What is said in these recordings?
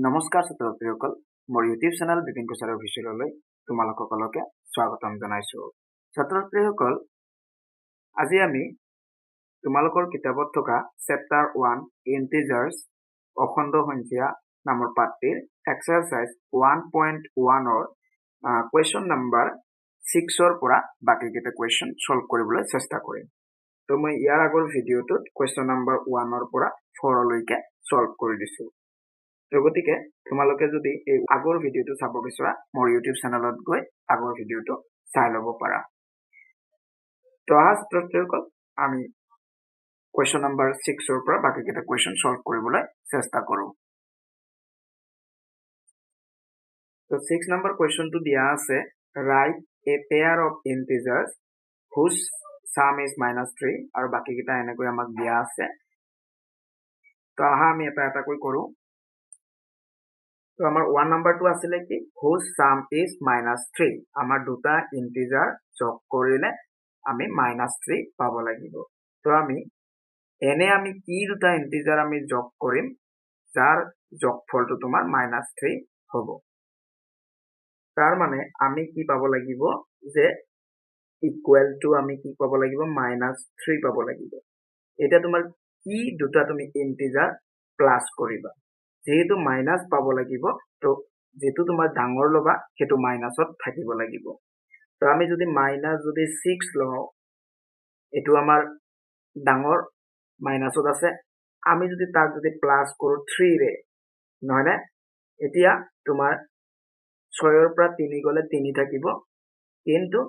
নমস্কাৰ ছাত্ৰ-ছাত্ৰীসকল, মোৰ ইউটিউব চেনেল বিপিন প্ৰচাৰ অফিচিয়েললৈ তোমালোক সকলোকে স্বাগতম জনাইছো। ছাত্ৰ-ছাত্ৰীসকল, আজি আমি তোমালোকৰ কিতাপত থকা চেপ্টাৰ 1 ইন্টিজাৰ্ছ অখণ্ড সংখ্যা নামৰ পাঠটিৰ এক্সাৰসাইজ 1.1 কুৱেশ্যন নম্বৰ 6 পৰা বাকি কেইটা কুৱেশ্যন সলভ কৰিবলৈ চেষ্টা কৰিম। তো মই ইয়াৰ আগৰ ভিডিঅ'টোত কুৱেশ্যন নম্বৰ 1 পৰা 4 লৈকে সলভ কৰি দিছো। তো গতিকে তোমালোকে যদি এই আগৰ ভিডিঅ'টো চাব বিচৰা মোৰ ইউটিউব চেনেলত গৈ আগৰ ভিডিঅ'টো চাই ল'ব পাৰা। তো ছাত্ৰ-ছাত্ৰীসকল, আমি কুৱেশ্যন নম্বৰ 6 পৰা বাকি কেইটা কুৱেশ্যন সলভ কৰিবলৈ চেষ্টা কৰোঁ। তো 6 নম্বৰ কুৱেশ্যনটো দিয়া আছে, ৰাইট এ পেয়াৰ অফ ইন্টিজাৰ্ছ হুজ সাম ইজ -3 আৰু বাকি কেইটা এনেকৈ আমাক দিয়া আছে। তো আহা আমি এটা এটাকৈ কৰোঁ। তো আমাৰ 1 নম্বৰটো আছিলে কি, হুজ সাম ইজ -3। আমাৰ দুটা ইন্টিজাৰ যোগ কৰিলে আমি -3 পাব লাগিব। তো আমি কি দুটা ইন্টিজাৰ আমি যোগ কৰিম যাৰ যোগফলটো তোমাৰ -3 হ'ব। তাৰ মানে আমি কি পাব লাগিব যে ইকুৱেল টু আমি কি পাব লাগিব, -3 পাব লাগিব। এটা তোমাৰ কি দুটা তুমি ইন্টিজাৰ প্লাস কৰিবা, যেহেতু মাইনাস পাব লাগিব, তো যেটো তোমাৰ ডাঙৰ লবা সেইটো মাইনাসত থাকিব লাগিব। তো আমি যদি -6 লওঁ, এটো আমাৰ ডাঙৰ মাইনাসত আছে, আমি যদি তাক যদি প্লাস কৰো 3 ৰে, নহয় নে? এতিয়া তোমাৰ 6 ৰ পৰা 3 গলে 3 থাকিব, কিন্তু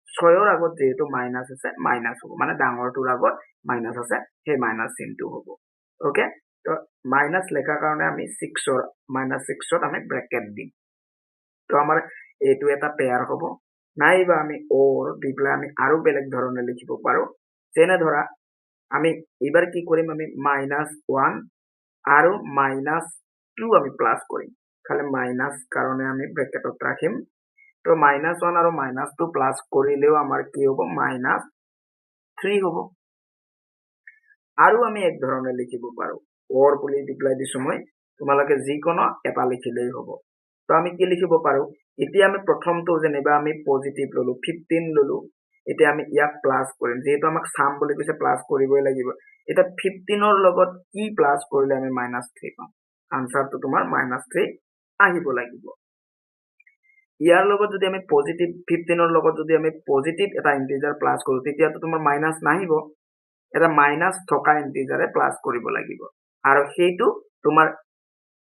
6 ৰ আগত যেহেতু মাইনাস আছে মাইনাস হ'ব, মানে ডাঙৰটোৰ আগত মাইনাস আছে, সেই মাইনাস চিনটো হ'ব। ওকে, তো মাইনাস লেখাৰ কাৰণে আমি -6ত আমি ব্ৰেকেট দিম। তো আমাৰ এইটো এটা পেয়াৰ হ'ব, নাইবা আমি অৰ দি পেলাই আমি আৰু বেলেগ ধৰণে লিখিব পাৰো। যেনে ধৰা আমি এবাৰ কি কৰিম, আমি -1 আৰু -2 আমি প্লাস কৰিম, খালি মাইনাস কাৰণে আমি ব্ৰেকেটত ৰাখিম। তো -1 আৰু -2 প্লাস কৰিলেও আমাৰ কি হ'ব, -3 হ'ব। আৰু আমি এক ধৰণে লিখিব পাৰো, অৰ বুলি দি পেলাই দিছো মই, তোমালোকে যিকোনো এটা লিখিলেই হ'ব। তো আমি কি লিখিব পাৰো, এতিয়া আমি প্ৰথমটো যেনিবা আমি পজিটিভ ললো, 15 ললো, এতিয়া আমি ইয়াক প্লাস কৰিম, যেহেতু আমাক সাম বুলি কৈছে প্লাস কৰিবই লাগিব। এটা 15 ৰ লগত কি প্লাস কৰিলে আমি -3 পাম, আনসাৰটো তোমাৰ -3 আহিব লাগিব। ইয়াৰ লগত যদি আমি পজিটিভ 15 ৰ লগত যদি আমি পজিটিভ এটা ইন্টিজাৰ প্লাস কৰো, তেতিয়াতো তোমাৰ মাইনাস নাহিব, এটা মাইনাস থকা ইন্টিজাৰে প্লাস কৰিব লাগিব, আৰু সেইটো তোমাৰ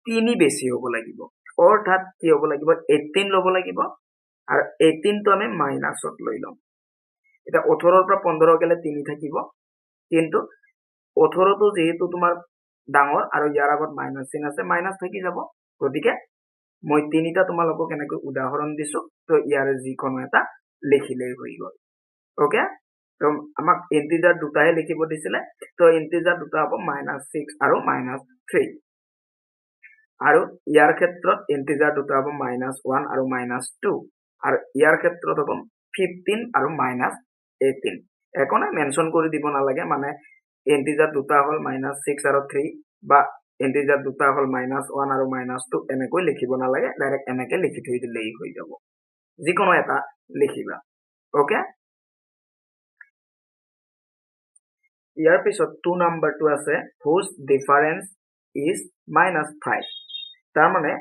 3 বেছি হ'ব লাগিব। অৰ্থাৎ কি হ'ব লাগিব, 18 ল'ব লাগিব, আৰু 18টো আমি মাইনাসত লৈ লম। এটা 18 ৰ পৰা 15 গেলে 3 থাকিব, কিন্তু 18টো যেহেতু তোমাৰ ডাঙৰ আৰু ইয়াৰ আগত মাইনাস চিন আছে, মাইনাস থাকি যাব। গতিকে মই 3টা তোমালোকক এনেকৈ উদাহৰণ দিছো, তো ইয়াৰে যিকোনো এটা লিখিলেই হৈ গ'ল। ওকে, তো আমাক ইন্টিজাৰ দুটাহে লিখিব দিছিলে, তো ইন্টিজাৰ দুটা হ'ব -6 আৰু -3, আৰু ইয়াৰ ক্ষেত্ৰত ইন্টিজাৰ দুটা হ'ব -1 আৰু -2, আৰু ইয়াৰ ক্ষেত্ৰত হ'ব 15 আৰু -18। একোনে মেনশন কৰি দিব নালাগে, মানে ইন্টিজাৰ দুটা হ'ল -6 আৰু 3, বা ইন্টিজাৰ দুটা হ'ল -1 আৰু -2, এনেকৈ লিখিব নালাগে, ডাইৰেক্ট এনেকে লিখি থৈ দিলেই হৈ যাব, যিকোনো এটা লিখিবা। ওকে, ইয়াৰ পিছত 2 নম্বৰটো আছে, হুজ ডিফাৰেন্স ইজ -5। তাৰ মানে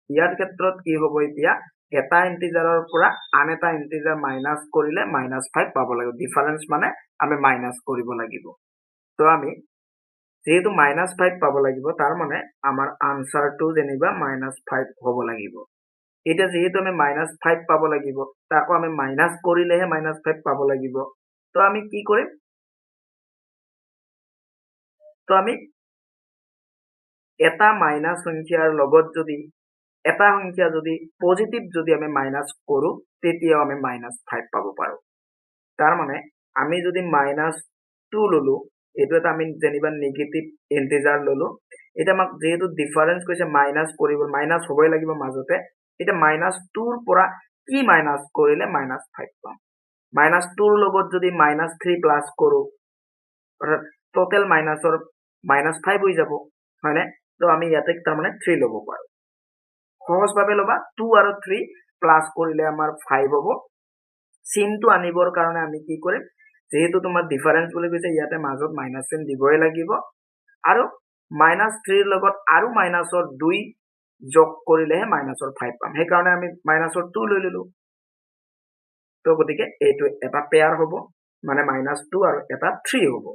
ইয়াৰ ক্ষেত্ৰত কি হ'ব, এতিয়া এটা ইন্টিজাৰৰ পৰা আন এটা ইন্টিজাৰ মাইনাস কৰিলে -5 পাব লাগিব। ডিফাৰেন্স মানে আমি মাইনাস কৰিব লাগিব। তো আমি যেহেতু -5 পাব লাগিব, তাৰ মানে আমাৰ আনসাৰটো যেনিবা -5 হ'ব লাগিব। এতিয়া যেহেতু আমি -5 পাব লাগিব, তাকো আমি মাইনাস কৰিলেহে -5 পাব লাগিব। তো আমি কি কৰিম, তো আমি এটা মাইনাস সংখ্যাৰ লগত যদি এটা সংখ্যা যদি পজিটিভ যদি আমি মাইনাস কৰো, তেতিয়াও আমি -5 পাব পাৰো। তাৰ মানে আমি যদি -2 ললো, এইটো এটা আমি যেনিবা নিগেটিভ ইন্টিজাৰ ললো, এটা আমাক যেহেতু ডিফাৰেন্স কৈছে মাইনাস কৰিব, মাইনাস হ'বই লাগিব মাজতে, এটা -2 ৰ পৰা কি মাইনাস কৰিলে -5 পাম। -2 ৰ লগত যদি -3 প্লাস কৰো, অৰ্থাৎ টোটেল মাইনাসৰ -5 হৈ যাব, হয়নে? তো আমি ইয়াতে তাৰমানে 3 ল'ব পাৰো। সহজভাৱে ল'বা 2 আৰু 3 প্লাস কৰিলে আমাৰ 5 হ'ব চিনটো আনিবৰ কাৰণে আমি কি কৰিম যেহেতু তোমাৰ ডিফাৰেন্স বুলি কৈছে ইয়াতে মাজত মাইনাস চিন দিবই লাগিব আৰু -3 ৰ লগত আৰু মাইনাসৰ 2 যোগ কৰিলেহে মাইনাসৰ 5 পাম সেইকাৰণে আমি মাইনাসৰ 2 লৈ ললো তো গতিকে এইটো এটা পেয়াৰ হ'ব মানে -2 আৰু এটা 3 হ'ব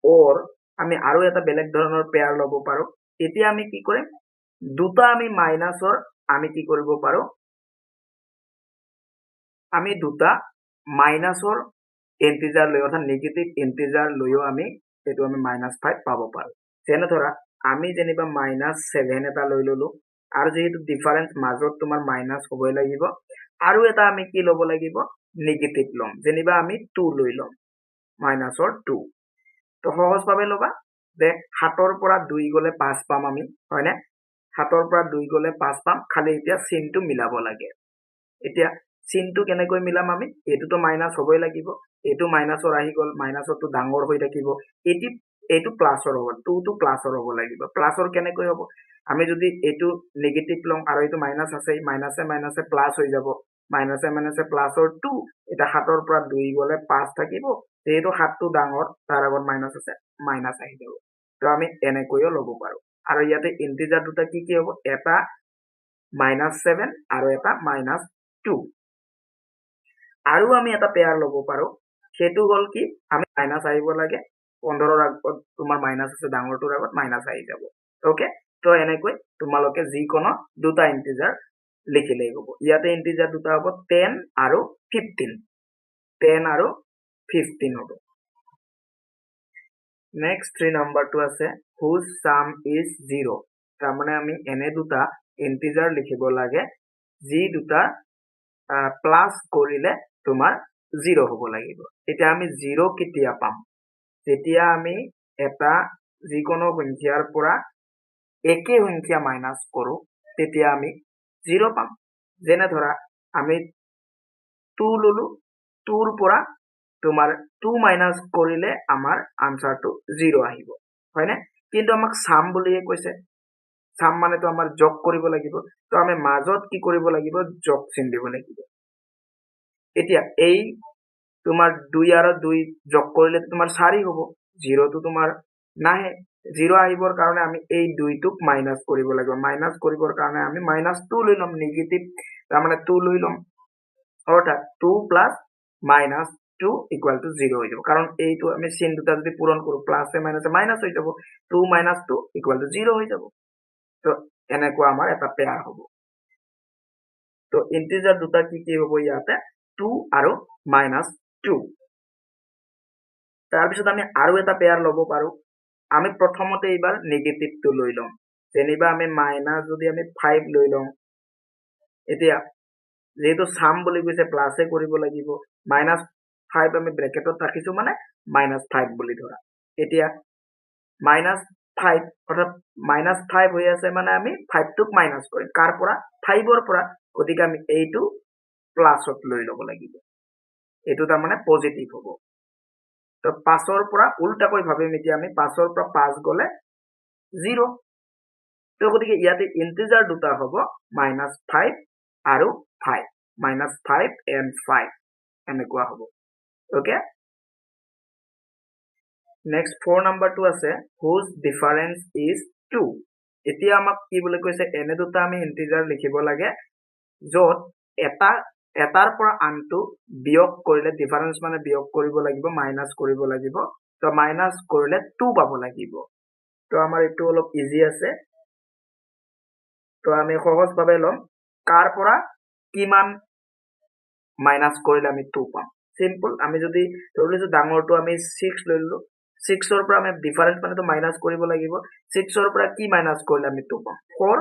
or আমি আৰু এটা বেলেগ ধৰণৰ পেয়াৰ ল'ব পাৰো এতিয়া আমি কি কৰিম দুটা আমি মাইনাসৰ আমি কি কৰিব পাৰো আমি দুটা মাইনাসৰ ইন্টিজাৰ লৈ অৰ্থাৎ নেগেটিভ ইন্টিজাৰ লৈও আমি এটো আমি -5 পাব পাৰো যেনে ধৰা আমি যেনিবা -7 এটা লৈ ললো আৰু যেহেতু ডিফাৰেন্স মাজত তোমাৰ মাইনাস হ'বই লাগিব আৰু এটা আমি কি ল'ব লাগিব নেগেটিভ লম যেনিবা আমি 2 লৈ লম মাইনাসৰ 2 তো সহজভাৱে ল'বা যে 7 ৰ পৰা 2 গলে 5 পাম আমি হয়নে 7 ৰ পৰা 2 গলে 5 পাম খালি এতিয়া চিনটো মিলাব লাগে এতিয়া চিনটো কেনেকৈ মিলাম আমি এটোটো মাইনাস হ'বই লাগিব এটো মাইনাসৰ আহি গল মাইনাসৰটো ডাঙৰ হৈ থাকিব এটো প্লাসৰ হ'ব 2 টো প্লাসৰ হ'ব লাগিব প্লাসৰ কেনেকৈ হ'ব আমি যদি এটো নেগেটিভ লম আৰু এটো মাইনাস আছে মাইনাসে মাইনাসে প্লাস হৈ যাব মাইনাসে মাইনাসে প্লাসৰ 2 এটা 7 ৰ পৰা 2 গলে 5 থাকিব যেহেতু 7 টো ডাঙৰ তাৰ আগত মাইনাস আছে মাইনাস আহি যাব তো আমি এনেকৈও ল'ব পাৰো আৰু ইয়াতে ইন্টিজাৰ দুটা কি কি হ'ব এটা -7 আৰু এটা -2 আৰু আমি এটা পেয়াৰ ল'ব পাৰো সেটো হল কি আমি মাইনাস আহিব লাগে 15 ৰ আগত তোমাৰ মাইনাস আছে ডাঙৰটোৰ আগত মাইনাস আহি যাব ওকে তো এনেকৈ তোমালোকে যিকোনো দুটা ইন্টিজাৰ লিখিলেই হ'ব ইয়াতে ইন্টিজাৰ দুটা হ'ব 10 আৰু 15 হ'ব নেক্সট 3 নম্বৰটো আছে whose sum is 0 তাৰ মানে আমি এনে দুটা ইন্টিজাৰ লিখিব লাগে যি দুটা প্লাস কৰিলে তোমাৰ 0 হ'ব লাগিব এতিয়া আমি 0 কেতিয়া পাম যেতিয়া আমি এটা যিকোনো সংখ্যাৰ পৰা একে সংখ্যা মাইনাস কৰো তেতিয়া আমি 0 পাম যেনে ধৰা আমি 2 ললো 2 ৰ পৰা তোমাৰ 2 মাইনাস কৰিলে আমাৰ আনসাৰটো 0 আহিব হয়নে কিন্তু আমাক সাম বুলিয়ে কৈছে সাম মানে তো আমাৰ যোগ কৰিব লাগিব তো আমি মাজত কি কৰিব লাগিব যোগ চিন দিব লাগিব এতিয়া এই তোমাৰ 2 আৰু 2 যোগ কৰিলে তোমাৰ 4 হ'ব 0 টো তোমাৰ নাহে 0 আহিবৰ কাৰণে আমি এই 2 টোক মাইনাস কৰিব লাগিব মাইনাস কৰিবৰ কাৰণে আমি -2 লৈ লম নেগেটিভ তাৰ মানে 2 লৈ লম অৰ্থাৎ 2 + -2 = 0 হৈ যাব কাৰণ এইটো আমি চিন দুটা যদি পূৰণ কৰো প্লাসে মাইনাসে মাইনাস হৈ যাব 2 - 2 = 0 হৈ যাব তো এনেকুৱা আমাৰ এটা পেয়াৰ হ'ব তো ইন্টিজাৰ দুটা কি কি হ'ব ইয়াতে 2 আৰু -2 তাৰ পিছত আমি আৰু এটা পেয়াৰ ল'ব পাৰো আমি প্ৰথমতে এবাৰ নেগেটিভটো লৈ লম যেনিবা আমি মাইনাস যদি আমি 5 লৈ লম এতিয়া যেহেতু সাম বুলি কৈছে প্লাসে কৰিব লাগিব -5 আমি ব্ৰেকেটত ৰাখিছো মানে -5 বুলি ধৰা এতিয়া -5 অৰ্থাৎ -5 হৈ আছে মানে আমি 5 টোক মাইনাস কৰিম কাৰ পৰা 5 ৰ পৰা গতিকে আমি এইটো প্লাসত লৈ ল'ব লাগিব এইটো তাৰ মানে পজিটিভ হ'ব তো 5 ৰ পৰা উল্টাকৈ ভাবিম এতিয়া আমি 5 ৰ পৰা 5 গলে 0 তো গতিকে ইয়াতে ইন্টিজাৰ দুটা হ'ব -5 আৰু 5 -5 and 5 এনেকুৱা হ'ব ওকে নেক্সট 4 নম্বৰটো আছে whose difference is 2 এতিয়া আমাক কি বুলি কৈছে এনে দুটা আমি ইন্টিজাৰ লিখিব লাগে য'ত এটাৰ পৰা আনটো বিয়োগ কৰিলে ডিফাৰেন্স মানে বিয়োগ কৰিব লাগিব মাইনাস কৰিব লাগিব তো মাইনাস কৰিলে 2 পাব লাগিব তো আমাৰ এইটো অলপ ইজি আছে তো আমি সহজভাৱে লম কাৰ পৰা কিমান মাইনাস কৰিলে আমি 2 পাম সিম্পল আমি যদি ধৰিছো ডাঙৰটো আমি 6 লৈ ললো 6 ৰ পৰা আমি ডিফাৰেন্স মানে তো মাইনাস কৰিব লাগিব 6 ৰ পৰা কি মাইনাস কৰিলে আমি 2 পাম 4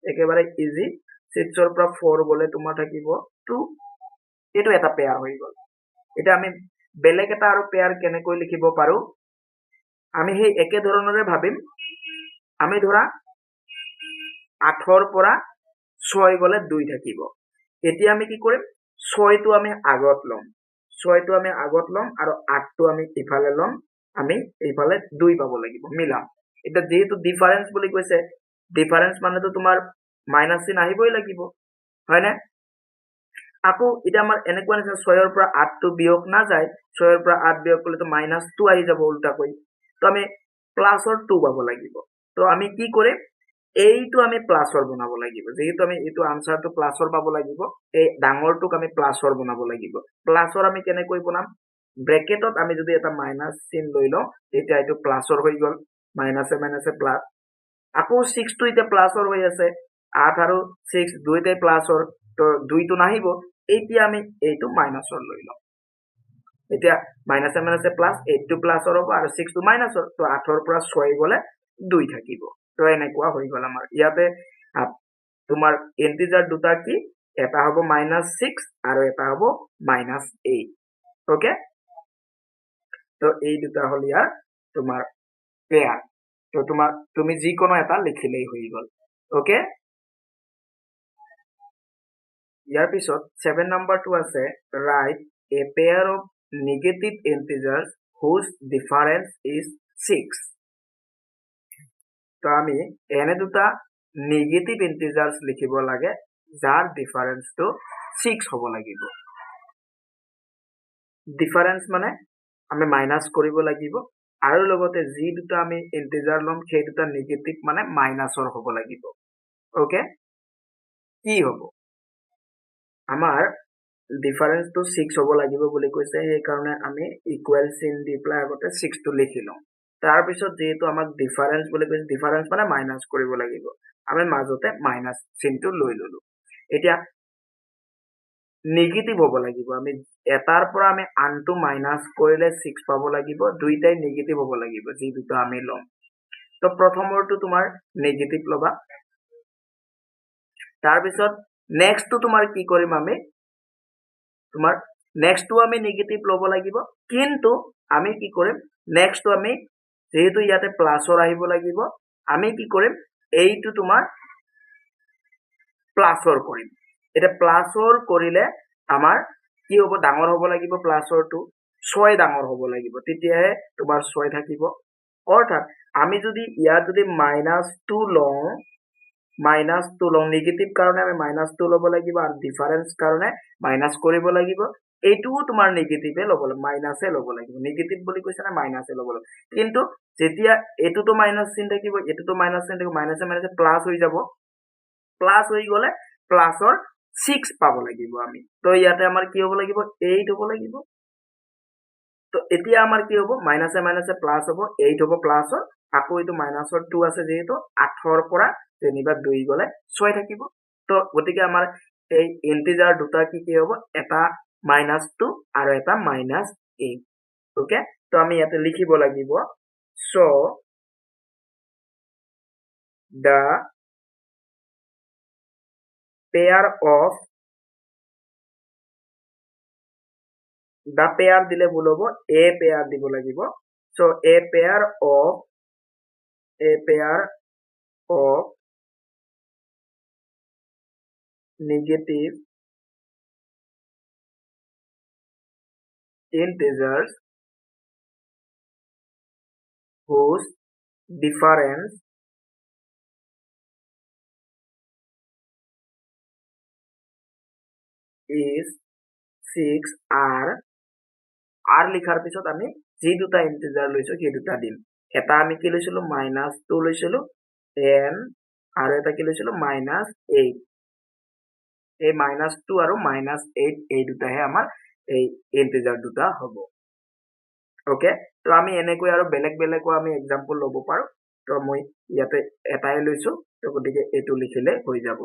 একেবাৰে ইজি 6 ৰ পৰা 4 গলে তোমাৰ থাকিব 2 এটো এটা পেয়াৰ হৈ গল এটা আমি বেলেগ এটা আৰু পেয়াৰ কেনেকৈ লিখিব পাৰো আমি সেই একে ধৰণৰে ভাবিম আমি ধৰা 8 ৰ পৰা 6 গলে 2 থাকিব এতিয়া আমি কি কৰিম 6 টো আমি আগত লম 6 টো আমি আগত লম আৰু 8 টো আমি ইফালে লম আমি এইফালে 2 পাব লাগিব মিলাম এটা যেহেতু ডিফারেন্স বুলি কৈছে ডিফারেন্স মানে তো তোমাৰ মাইনাছ চিন আহিবই লাগিব হয়নে আকৌ এটা আমাৰ এনেকুৱা নিচিনা 6 ৰ পৰা 8 টো বিয়োগ না যায় 6 ৰ পৰা 8 বিয়োগ কৰিলে তো -2 আহি যাব উল্টাকৈ তো আমি প্লাসৰ 2 পাব লাগিব তো আমি কি কৰিম এইটো আমি প্লাসৰ বনাব লাগিব যেহেতু আমি এইটো আনসাৰটো প্লাসৰ পাব লাগিব এই ডাঙৰটোক আমি প্লাসৰ বনাব লাগিব প্লাসৰ আমি কেনেকৈ বনাম ব্ৰেকেটত আমি যদি এটা মাইনাস চিন লৈ লওঁ তেতিয়া এইটো প্লাসৰ হৈ গল মাইনাসে মাইনাসে প্লাস আকৌ 6 টো এতিয়া প্লাসৰ হৈ আছে 8 আৰু 6 দুইটাই প্লাসৰ তো 2 টো নাহিব এতিয়া আমি এইটো মাইনাসৰ লৈ লওঁ এতিয়া মাইনাসে মাইনাসে প্লাস 8 টো প্লাসৰ হ'ব আৰু 6 টো মাইনাসৰ তো 8 ৰ পৰা 6 গলে 2 থাকিব তো এনেকুৱা হৈ গল আমাৰ ইয়াতে তোমাৰ ইন্টিজাৰ দুটা কি এটা হ'ব -6 আৰু এটা হ'ব -8 ওকে তো এই দুটা হল ইয়াৰ তোমাৰ পেয়াৰ তো তুমি যিকোনো এটা লিখিলেই হৈ গল ওকে ইয়াৰ পিছত 7 নম্বৰটো আছে write a pair of negative integers whose difference is 6 তো আমি এনে দুটা নেগেটিভ ইন্টিজার্স লিখিব লাগে যাৰ ডিফাৰেন্সটো 6 হ'ব লাগিব ডিফাৰেন্স মানে আমি মাইনাস কৰিব লাগিব আৰু লগতে যি দুটা আমি ইন্টিজাৰ লম সেই দুটা নেগেটিভ মানে মাইনাসৰ হ'ব লাগিব ওকে কি হ'ব আমাৰ ডিফাৰেন্সটো 6 হ'ব লাগিব বুলি কৈছে সেই কাৰণে আমি ইকুৱেল চিন দি প্লাই আগতে 6 টো লিখি লওঁ তাৰ পিছত যেহেতু আমাক ডিফাৰেন্স বুলি কৈছে ডিফাৰেন্স মানে মাইনাস কৰিব লাগিব আমি মাজতে মাইনাস চিনটো লৈ ললো এতিয়া নেগেটিভ হ'ব লাগিব আমি এটাৰ পৰা আমি আনটো মাইনাস কৰিলে 6 পাব লাগিব দুইটাই নেগেটিভ হ'ব লাগিব যি দুটা আমি লম তো প্ৰথমৰটো তোমাৰ নেগেটিভ লবা তাৰ পিছত নেক্সটটো তোমাৰ কি কৰিম আমি তোমাৰ নেক্সটটো আমি নেগেটিভ লব লাগিব কিন্তু আমি কি কৰিম নেক্সটটো আমি যেহেতু ইয়াতে প্লাসৰ আহিব লাগিব আমি কি কৰিম এইটো তোমাৰ প্লাসৰ কৰিম এটা প্লাসৰ কৰিলে আমাৰ কি হ'ব ডাঙৰ হ'ব লাগিব প্লাসৰটো 6 ডাঙৰ হ'ব লাগিব তেতিয়াহে তোমাৰ 6 থাকিব অৰ্থাৎ আমি যদি ইয়াত যদি -2 লওঁ -2 লওঁ নেগেটিভ কাৰণে আমি -2 ল'ব লাগিব আৰু ডিফাৰেন্স কাৰণে মাইনাস কৰিব লাগিব এইটোও তোমাৰ নেগেটিভে ল'ব লাগিব মাইনাসে ল'ব লাগিব নেগেটিভ বুলি কৈছে না মাইনাসে ল'ব লাগিব কিন্তু যেতিয়া এটোটো মাইনাস চিন থাকিব এটোটো মাইনাস চিন থাকিব মাইনাসে মাইনাসে প্লাস হৈ যাব প্লাস হৈ গলে প্লাসৰ 6 পাব লাগিব আমি তো ইয়াতে আমাৰ কি হ'ব লাগিব 8 হ'ব লাগিব তো এতিয়া আমাৰ কি হ'ব মাইনাসে মাইনাসে প্লাস হ'ব 8 হ'ব প্লাসৰ আকৌ এইটো মাইনাসৰ 2 আছে যেহেতু 8 ৰ পৰা যেনিবা 2 গলে 6 থাকিব তো গতিকে আমাৰ এই ইন্টিজাৰ দুটা কি হ'ব এটা -2 আৰু এটা -8 ওকে তো আমি ইয়াতে লিখিব লাগিব so the pair দিলে ভুল হ'ব a pair দিব লাগিব so a pair of negative integers whose difference is 6 r লিখাৰ পিছত আমি যি দুটা ইন্টিজাৰ লৈছো সেই দুটা দিম এটা আমি কি লৈছিলো -2 লৈছিলো n আৰু এটা কি লৈছিলো -8 এই -2 আৰু -8 এই দুটাহে আমাৰ এই ইন্টিজাৰ দুটা হ'ব ওকে তো আমি এনেকৈ আৰু বেলেগ বেলেগো আমি এক্সাম্পল ল'ব পাৰো তো মই ইয়াতে এটাই লৈছো তো গতিকে এইটো লিখিলে হৈ যাব